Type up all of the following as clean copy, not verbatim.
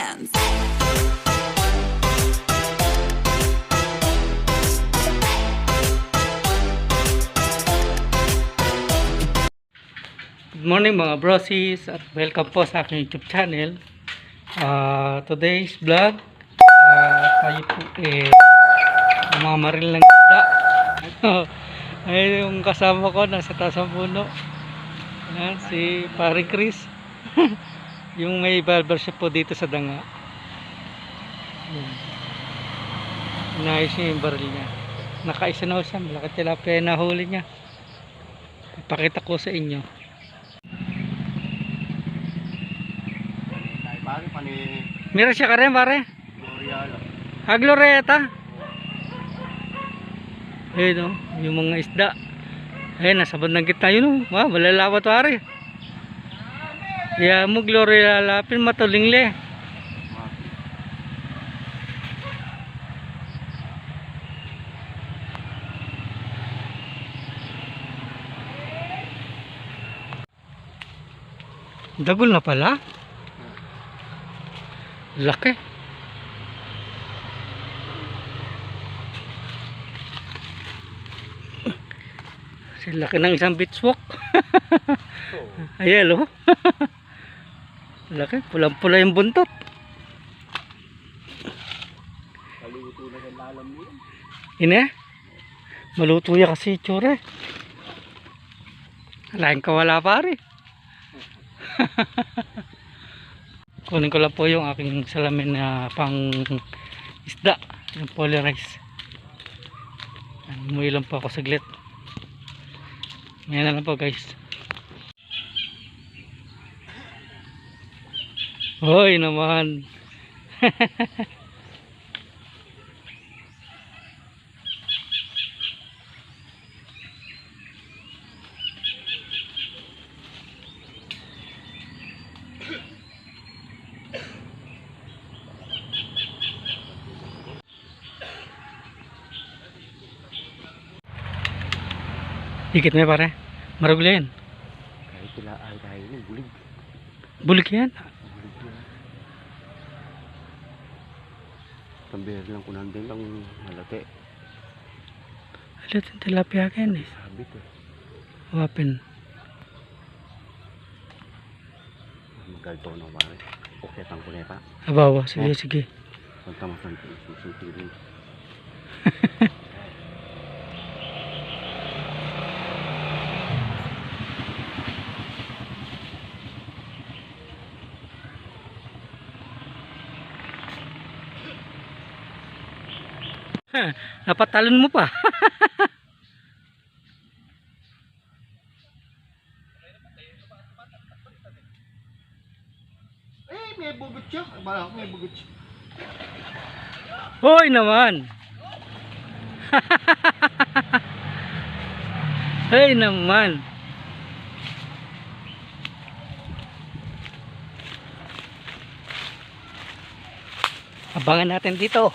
hands. Good morning mga brosis at welcome po sa aking YouTube channel. Today's vlog, tayo po mamamaril ng isda. Ay, yung kasama ko nasa taas ng puno. Ayan, si Pare Chris. Yung may barbershop po dito sa Danga. Inayos niya yung baril niya. Nakaisa na ho siya, malaki tilapia na huli niya. Ipakita ko sa inyo. Meron siya ka rin, pare? Glorieta. Ayun o, yung mga isda. Ayun, nasa bandang gitna yun o. Wow, malalawat pare. Yeah, mo Glorieta, pin matulingle. Dagol na pala. Laki. Laki ng isang beach walk. Ayan o. Laki, pulang-pula yung buntot. Maluto na yung lalam mo. Ine? Maluto ya kasi tsura. Alain ka wala pare. Kunin ko lang po yung aking salamin na pang isda, yung polarize. Umuwi lang po ako saglit. Ngayon na lang po guys. Hoy naman. Higit na pare. Marugla yan. Kahit sila ay tayo ng bulig. Bulig yan. Bulig yan. Tambir lang ko nandun lang malaki. Alat ang tilapia yan eh. Sabit eh. Wapin. Magkalto na pare. Puketang ko na pa. Abawa. Sige, sige. Pagkamasan ko susutin. Napatalon mo pa. May bugot siya. Balak may bugot siya. Hoy naman. Hoy naman. Abangan natin dito.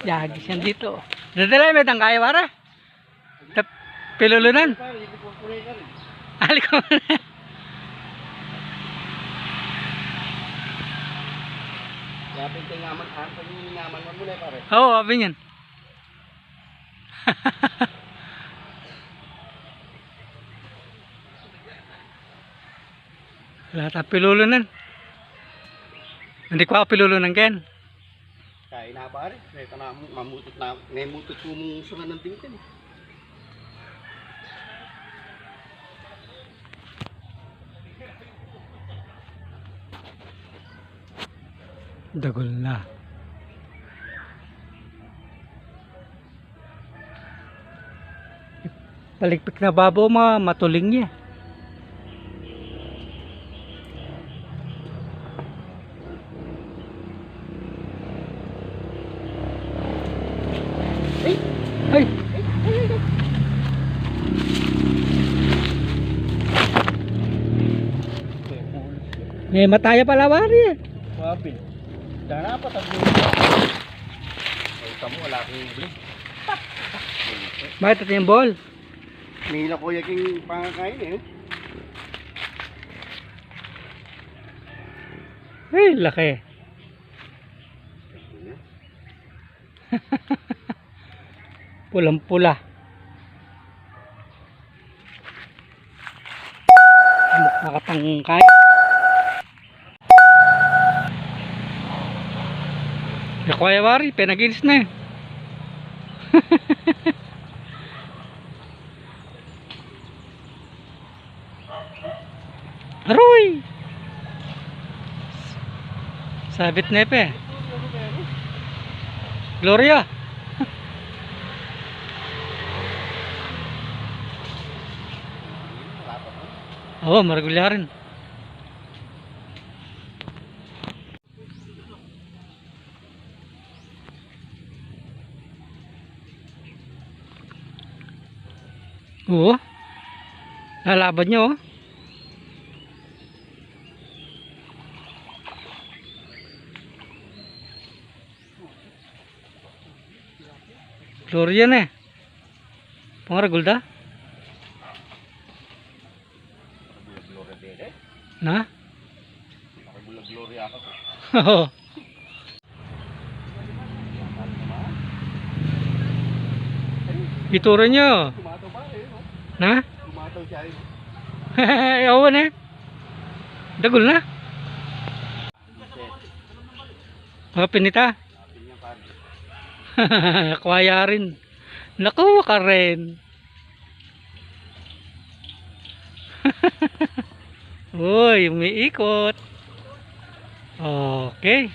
Yagis yan dito. Dadalay may tangkaya para. Pilulunan. Ali ko. Yapin tayo ngaman. Pag ngaman mo muna pare. Oo, abin yan. Wala tayo pilulunan. Hindi ko ako pilulunan Ken. Kaya na pare. Kaya na mamutot na. Ngamutot ko mong sungan ng tingtin. Dagol na. Palikpik na babo matuling niya. Ay! Mataya pala pare. Wabil. Dana pa taglo. Ay tamo wala akong bulig. Bakit ito yung ball? Nila ko yaking pangakain eh. Ay, laki. Pulang pula. Nakatangkay. Nakuha wari, penagilis na eh. Aroy! Sabit nepe. Gloria. Oo, maragulya rin. Oo. Lalaban nyo, oh. Gloria na eh. Pangaragulda? Na? Gloria ako. Oo. Ituro nyo. Tumato ba eh, no? Na? Tumato siya eh. Ewan eh. Dagol na. Mga pinita. Kwaya rin. Nakuha ka rin. Uy, umiikot. Okay.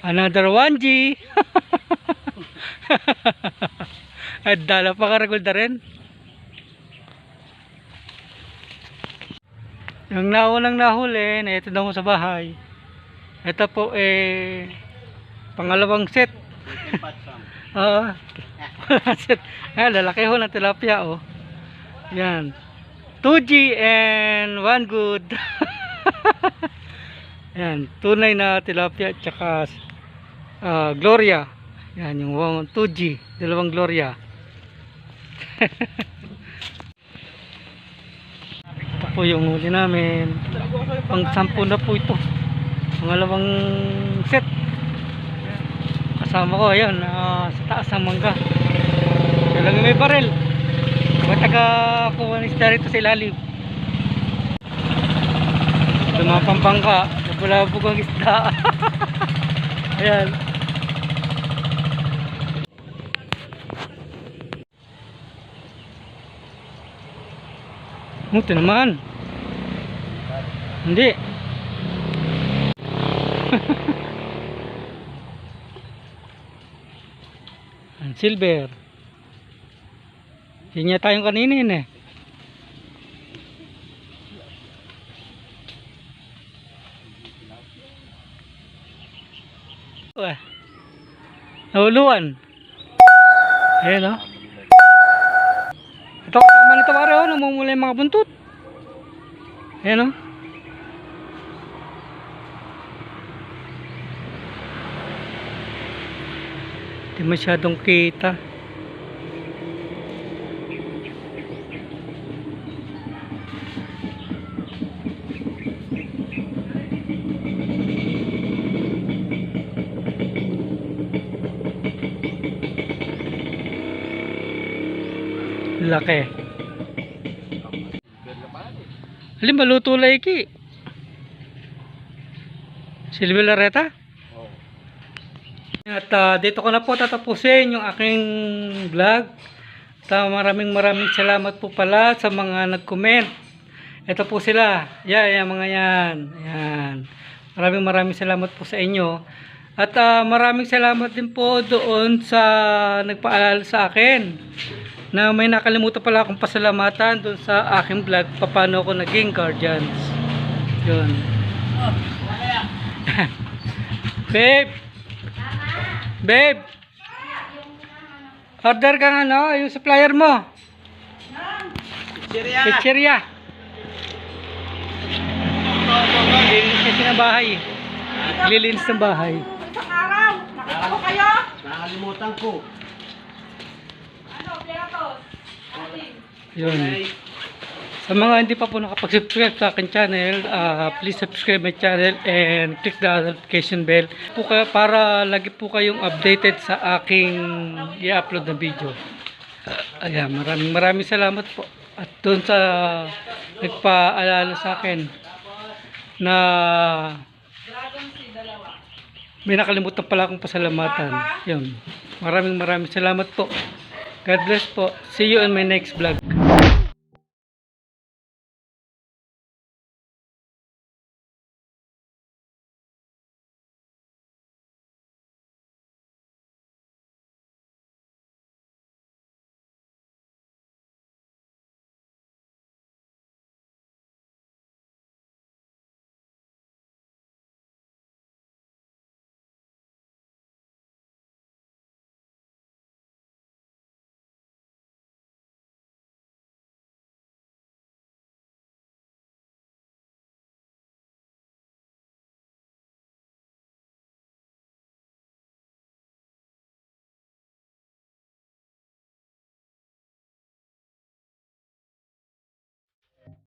Another 1G. At dala pa karagol na rin. Yung naunang nahuli, na ito daw mo sa bahay. Ito po pangalawang set. Oo. Set. Lalaki ho ng tilapia oh. Yan. 2G and 1 good. Yan, tunay na tilapia at saka Gloria. Yan yung 2G, dalawang Gloria. Ito po yung huli namin. Pang 10 na po ito. Pangalawang set. Kasama ko ayun, sa taas ng mangga. Kailangan may barel. Taga kuha ng isda rito sa ilalim. Ito mga pampangka. Nabulabog ang isda. Ayan. Ito naman. Hindi. Ang silver. Yun niya tayong kaninin eh. Nahuluan. Ayan o. Ito kasama nito pare o. Namumula yung mga buntot. Ayan o. Hindi masyadong kita. Laki. Alin ba luto laiki? Silvia Lareta? Oo. At dito ko na po tatapusin yung aking vlog. Maraming salamat po pala sa mga nag-comment. Ito po sila. Yan, mga yan. Yan. Maraming salamat po sa inyo. At maraming salamat din po doon sa nagpaalala sa akin na may nakalimutan pala akong pasalamatan doon sa aking vlog paano ako naging guardians. Yun. Babe. Babe. Order ka nga no, yung supplier mo. Pizzeria. Lilinis kasi ng bahay. Lilinis ng bahay. Isang araw, nakita ko kayo. Nakalimutan ko. Ano, platos? Yun. Sa mga hindi pa po nakapag-subscribe sa akin channel, please subscribe my channel and click the notification bell para lagi po kayong updated sa aking i-upload na video. Ayan, maraming salamat po. At doon sa nagpaalala sa akin na may nakalimutan pala akong pasalamatan. Yun. Maraming salamat po. God bless po. See you in my next vlog.